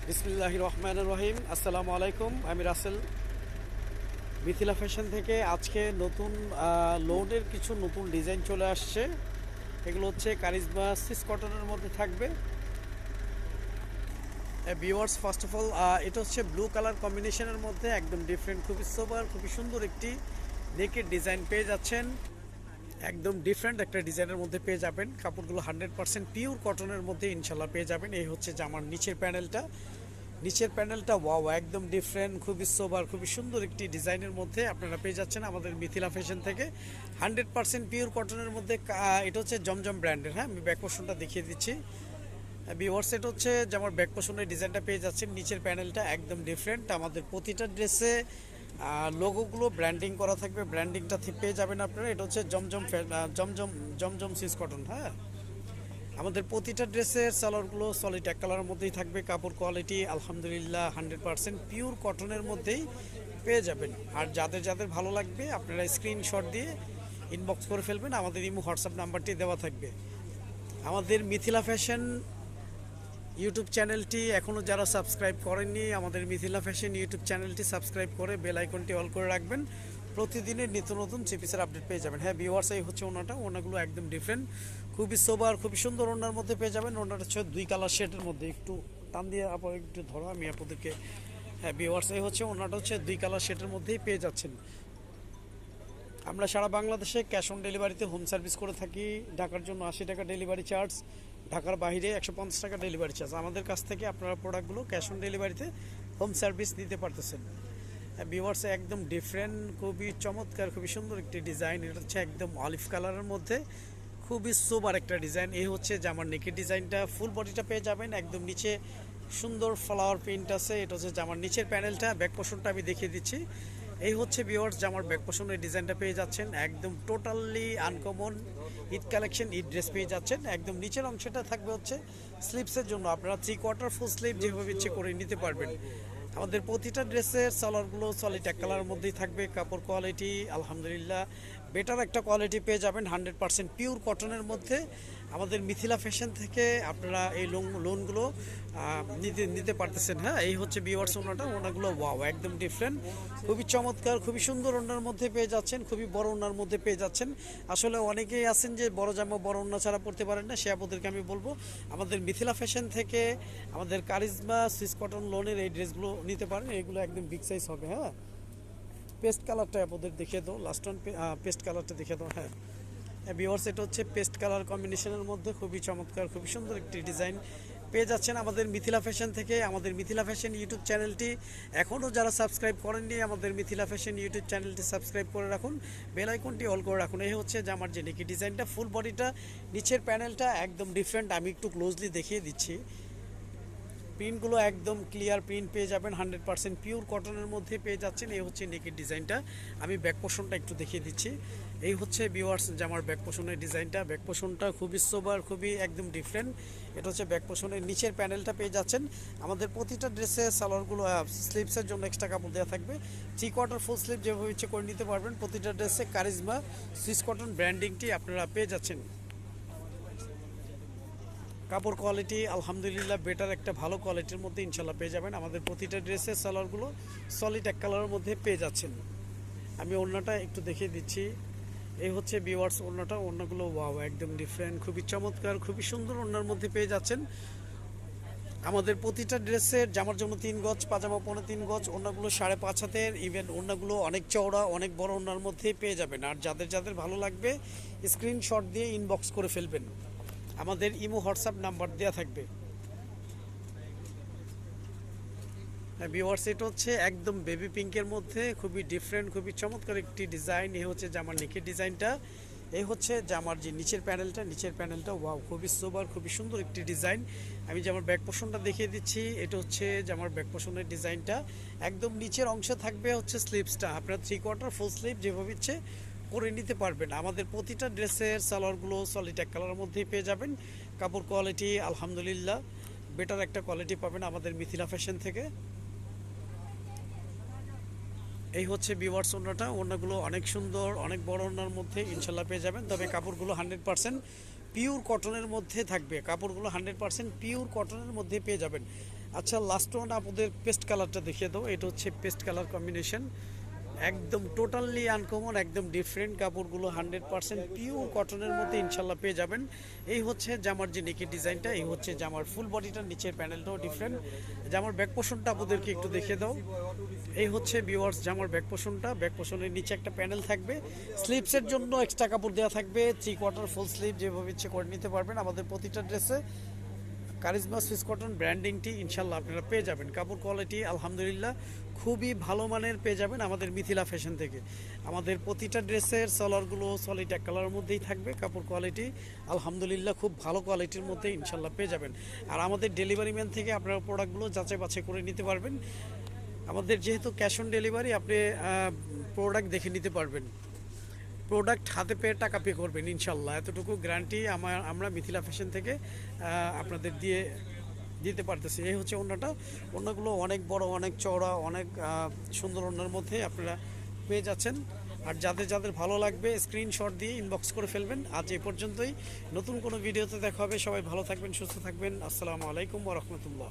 বিসমিল্লাহির রহমানির রহিম। আসসালামু আলাইকুম, আমি রাসেল মিথিলা ফ্যাশন থেকে। আজকে নতুন লোনের কিছু নতুন ডিজাইন চলে আসছে। এগুলো হচ্ছে কারিজমা সিস কটনের মধ্যে থাকবে। ভিউয়ার্স, ফার্স্ট অফ অল এটা হচ্ছে ব্লু কালার কম্বিনেশনের মধ্যে একদম ডিফারেন্ট, খুবই সোবার, খুবই সুন্দর একটি নেকের ডিজাইন পেয়ে যাচ্ছেন। একদম ডিফারেন্ট একটা ডিজাইনের মধ্যে পেয়ে যাবেন। কাপড়গুলো 100% পিওর কটনের মধ্যে ইনশাল্লাহ পেয়ে যাবেন। এই হচ্ছে জামার নিচের প্যানেলটা ওয়াও, একদম ডিফারেন্ট, খুবই সোবার, খুবই সুন্দর একটি ডিজাইনের মধ্যে আপনারা পেয়ে যাচ্ছেন আমাদের মিথিলা ফ্যাশন থেকে। 100% পিওর কটনের মধ্যে। এটা হচ্ছে জমজম ব্র্যান্ডের। হ্যাঁ, আমি ব্যাক পোর্শনটা দেখিয়ে দিচ্ছি। ভিউয়ার্স, এটা হচ্ছে জামার ব্যাক পোর্শনের ডিজাইনটা পেয়ে যাচ্ছেন। নিচের প্যানেলটা একদম ডিফারেন্ট। আমাদের প্রতিটা ড্রেসে লোগোগুলো ব্র্যান্ডিং করা থাকবে, ব্র্যান্ডিংটা পেয়ে যাবেন আপনারা। এটা হচ্ছে জমজম জমজম সিস কটন। হ্যাঁ, আমাদের প্রতিটা ড্রেসের সালোয়ারগুলো সলিড এক কালারের মধ্যেই থাকবে। কাপড় কোয়ালিটি আলহামদুলিল্লাহ 100% পিওর কটনের মধ্যেই পেয়ে যাবেন। আর যাদের যাদের ভালো লাগবে আপনারা স্ক্রিনশট দিয়ে ইনবক্স করে ফেলবেন। আমাদের ইমো হোয়াটসঅ্যাপ নাম্বারটি দেওয়া থাকবে। আমাদের মিথিলা ফ্যাশন ইউটিউব চ্যানেলটি এখনও যারা সাবস্ক্রাইব করেননি, আমাদের মিথিলা ফ্যাশন ইউটিউব চ্যানেলটি সাবস্ক্রাইব করে বেল আইকনটি অল করে রাখবেন। প্রতিদিনের নিত্য নতুন চিপিসের আপডেট পেয়ে যাবেন। হ্যাঁ ভিউয়ার্স, এই হচ্ছে ওনাগুলো একদম ডিফারেন্ট, খুবই সোবার, খুবই সুন্দর ওনার মধ্যে পেয়ে যাবেন। ওনাটা হচ্ছে 2 কালার শেডের মধ্যে। একটু টান দিয়ে আপনার একটু ধরো, আমি আপনাদেরকে। হ্যাঁ ভিউয়ার্স, এই হচ্ছে ওনাটা হচ্ছে 2 কালার শেডের মধ্যেই পেয়ে যাচ্ছেন। আমরা সারা বাংলাদেশে ক্যাশ অন ডেলিভারিতে হোম সার্ভিস করে থাকি। ঢাকার জন্য 80 টাকা ডেলিভারি চার্জ, ঢাকার বাইরে 150 টাকা ডেলিভারি চার্জ। আমাদের কাছ থেকে আপনারা প্রোডাক্টগুলো ক্যাশ অন ডেলিভারিতে হোম সার্ভিস নিতে পারতেছেন। ভিউয়ার্স, একদম ডিফারেন্ট, খুবই চমৎকার, খুবই সুন্দর একটি ডিজাইন। এটা হচ্ছে একদম অলিভ কালারের মধ্যে, খুবই সোবার একটা ডিজাইন। এই হচ্ছে জামার নেকের ডিজাইনটা। ফুল বডিটা পেয়ে যাবেন। একদম নিচে সুন্দর ফ্লাওয়ার প্রিন্ট আছে। এটা হচ্ছে জামার নিচের প্যানেলটা। ব্যাক পোর্শনটা আমি দেখিয়ে দিচ্ছি। এই হচ্ছে ভিউয়ার্স, জামার ব্যাক পোর্শনের ডিজাইনটা পেয়ে যাচ্ছেন। একদম totally uncommon Eid collection, Eid dress পেয়ে যাচ্ছেন। একদম নিচের অংশটা থাকবে হচ্ছে স্লিপসের জন্য। আপনারা 3/4 ফুল স্লিপ যেভাবে ইচ্ছে করে নিতে পারবেন। আমাদের প্রতিটা ড্রেসের সালোয়ারগুলো সলিড এক কালারের মধ্যেই থাকবে। কাপড় কোয়ালিটি আলহামদুলিল্লাহ বেটার একটা কোয়ালিটি পেয়ে যাবেন, 100% পিওর কটনের মধ্যে। আমাদের মিথিলা ফ্যাশন থেকে আপনারা এই লোনগুলো নিতে পারতেছেন। হ্যাঁ, এই হচ্ছে ভিউয়ার্স ওনাগুলো ওয়াও, একদম ডিফারেন্ট, খুবই চমৎকার, খুবই সুন্দর ওনার মধ্যে পেয়ে যাচ্ছেন। খুবই বড় ওনার মধ্যে পেয়ে যাচ্ছেন। আসলে অনেকেই আছেন যে বড় জামা বড় ওনা ছাড়া পড়তে পারেন না, সে আপনাদেরকে আমি বলবো আমাদের মিথিলা ফ্যাশন থেকে আমাদের কারিজমা সিস কটন লোনের এই ড্রেসগুলো নিতে পারেন। এগুলো একদম বিগ সাইজ হবে। হ্যাঁ, পেস্ট কালারটা আপনাদের দেখিয়ে দাও, লাস্ট অন পেস্ট কালারটা দেখিয়ে দাও। হ্যাঁ ভিউয়ার্স, এটা হচ্ছে পেস্ট কালার কম্বিনেশনের মধ্যে খুবই চমৎকার, খুবই সুন্দর একটি ডিজাইন পেয়ে যাচ্ছেন আমাদের মিথিলা ফ্যাশন থেকে। আমাদের মিথিলা ফ্যাশন ইউটিউব চ্যানেলটি এখনও যারা সাবস্ক্রাইব করেননি, আমাদের মিথিলা ফ্যাশন ইউটিউব চ্যানেলটি সাবস্ক্রাইব করে রাখুন, বেল আইকনটি অল করে রাখুন। এই হচ্ছে যে আমার যে নেকি ডিজাইনটা, ফুল বডিটা, নিচের প্যানেলটা একদম ডিফারেন্ট। আমি একটু ক্লোজলি দেখিয়ে দিচ্ছি। প্রিন্টগুলো একদম ক্লিয়ার প্রিন্ট পেয়ে যাবেন, 100% পিওর কটনের মধ্যে পেয়ে যাচ্ছেন। এই হচ্ছে নেকের ডিজাইনটা। আমি ব্যাক পোর্শনটা একটু দেখিয়ে দিচ্ছি। এই হচ্ছে ভিউয়ার্স জামার ব্যাক পোর্শনের ডিজাইনটা। ব্যাক পোর্শনটা খুবই সোবার, খুবই একদম ডিফারেন্ট। এটা হচ্ছে ব্যাক পোর্শনের নিচের প্যানেলটা পেয়ে যাচ্ছেন। আমাদের প্রতিটা ড্রেসে সালোয়ারগুলো স্লিপসের জন্য এক্সট্রা কাপড় দেওয়া থাকবে। 3/4 ফুল স্লিপ যেভাবে ইচ্ছে করে নিতে পারবেন। প্রতিটা ড্রেসে কারিজমা সুইস কটন ব্র্যান্ডিংটি আপনারা পেয়ে যাচ্ছেন। কাপড় কোয়ালিটি আলহামদুলিল্লাহ বেটার একটা ভালো কোয়ালিটির মধ্যে ইনশাল্লাহ পেয়ে যাবেন। আমাদের প্রতিটা ড্রেসের সালোয়ারগুলো সলিড এক কালারের মধ্যে পেয়ে যাচ্ছেন। আমি ওড়নাটা একটু দেখিয়ে দিচ্ছি। এই হচ্ছে ভিউয়ার্স ওড়নাগুলো ওয়াও, একদম ডিফারেন্ট, খুবই চমৎকার, খুবই সুন্দর ওড়নার মধ্যে পেয়ে যাচ্ছেন। আমাদের প্রতিটা ড্রেসের জামার জন্য 3 গজ, পাজামা 3.5 গজ, ওড়নাগুলো 5.5 হাতের। ইভেন ওড়নাগুলো অনেক চওড়া, অনেক বড় ওড়নার মধ্যেই পেয়ে যাবেন। আর যাদের যাদের ভালো লাগবে স্ক্রিনশট দিয়ে ইনবক্স করে ফেলবেন। আমাদের ইমো হোয়াটসঅ্যাপ নাম্বার দেওয়া থাকবে। ভিউয়ার্স, এটা হচ্ছে একদম বেবি পিঙ্কের মধ্যে খুবই ডিফারেন্ট, খুবই চমৎকার একটি ডিজাইন। এই হচ্ছে জামার নেকের ডিজাইনটা। এই হচ্ছে জামার যে নিচের প্যানেলটা ওয়াও, খুবই সোবার, খুবই সুন্দর একটি ডিজাইন। আমি জামার ব্যাক পোর্শনটা দেখিয়ে দিচ্ছি। এটা হচ্ছে জামার ব্যাক পোর্শনের ডিজাইনটা। একদম নিচের অংশে থাকবে হচ্ছে স্লিপসটা। আপনার 3/4 ফুল স্লিপ যেভাবে ইচ্ছে করে নিতে পারবেন। আমাদের প্রতিটা ড্রেসের সালোয়ারগুলো সলিড এক কালারের মধ্যেই পেয়ে যাবেন। কাপড় কোয়ালিটি আলহামদুলিল্লাহ বেটার একটা কোয়ালিটি পাবেন আমাদের মিথিলা ফ্যাশন থেকে। এই হচ্ছে ভিউয়ার্স ওড়নাগুলো অনেক সুন্দর, অনেক বড় ওড়নার মধ্যে ইনশাল্লাহ পেয়ে যাবেন। তবে কাপড়গুলো 100% পিওর কটনের মধ্যে থাকবে। কাপড়গুলো 100% পিওর কটনের মধ্যে পেয়ে যাবেন। আচ্ছা, লাস্ট ওয়ান আপনাদের পেস্ট কালারটা দেখিয়ে দাও। এটা হচ্ছে পেস্ট কালার কম্বিনেশন, একদম টোটালি আনকমন, একদম ডিফারেন্ট। কাপড়গুলো 100% পিওর কটনের মধ্যে ইনশাল্লাহ পেয়ে যাবেন। এই হচ্ছে জামার যে নেকের ডিজাইনটা, এই হচ্ছে জামার ফুল বডিটার নিচের প্যানেলটাও ডিফারেন্ট। জামার ব্যাক পোর্শনটা আপনাদেরকে একটু দেখিয়ে দাও। এই হচ্ছে ভিউয়ার্স জামার ব্যাক পোর্শনটা, ব্যাক পোর্শনের নিচে একটা প্যানেল থাকবে। স্লিভসের জন্য এক্সট্রা কাপড় দেওয়া থাকবে, 3/4 ফুল স্লিভ যেভাবে ইচ্ছে করে নিতে পারবেন। আমাদের প্রতিটা ড্রেসে কারিজমা সুইস কটন ব্র্যান্ডিংটি ইনশাল্লাহ আপনারা পেয়ে যাবেন। কাপড় কোয়ালিটি আলহামদুলিল্লাহ খুবই ভালো মানের পেয়ে যাবেন আমাদের মিথিলা ফ্যাশন থেকে। আমাদের প্রতিটা ড্রেসের সলারগুলো সলিড এক কালারের মধ্যেই থাকবে। কাপড় কোয়ালিটি আলহামদুলিল্লাহ খুব ভালো কোয়ালিটির মধ্যে ইনশাল্লাহ পেয়ে যাবেন। আর আমাদের ডেলিভারি ম্যান থেকে আপনারা প্রোডাক্টগুলো যাচাই বাছাই করে নিতে পারবেন। আমাদের যেহেতু ক্যাশ অন ডেলিভারি, আপনি প্রোডাক্ট দেখে নিতে পারবেন, প্রোডাক্ট হাতে পেয়ে টাকা পে করবেন ইনশাল্লাহ। এতটুকু গ্যারান্টি আমরা মিথিলা ফ্যাশন থেকে আপনাদের দিতে পারতেছি। এই হচ্ছে ওড়নাটা, ওড়নাগুলো অনেক বড়, অনেক চওড়া, অনেক সুন্দর ওড়নার মধ্যে আপনারা পেয়ে যাচ্ছেন। আর যাদের যাদের ভালো লাগবে স্ক্রিনশট দিয়ে ইনবক্স করে ফেলবেন। আজ এই পর্যন্তই, নতুন কোনো ভিডিওতে দেখা হবে। সবাই ভালো থাকবেন, সুস্থ থাকবেন। আসসালামু আলাইকুম ওয়া রাহমাতুল্লাহ।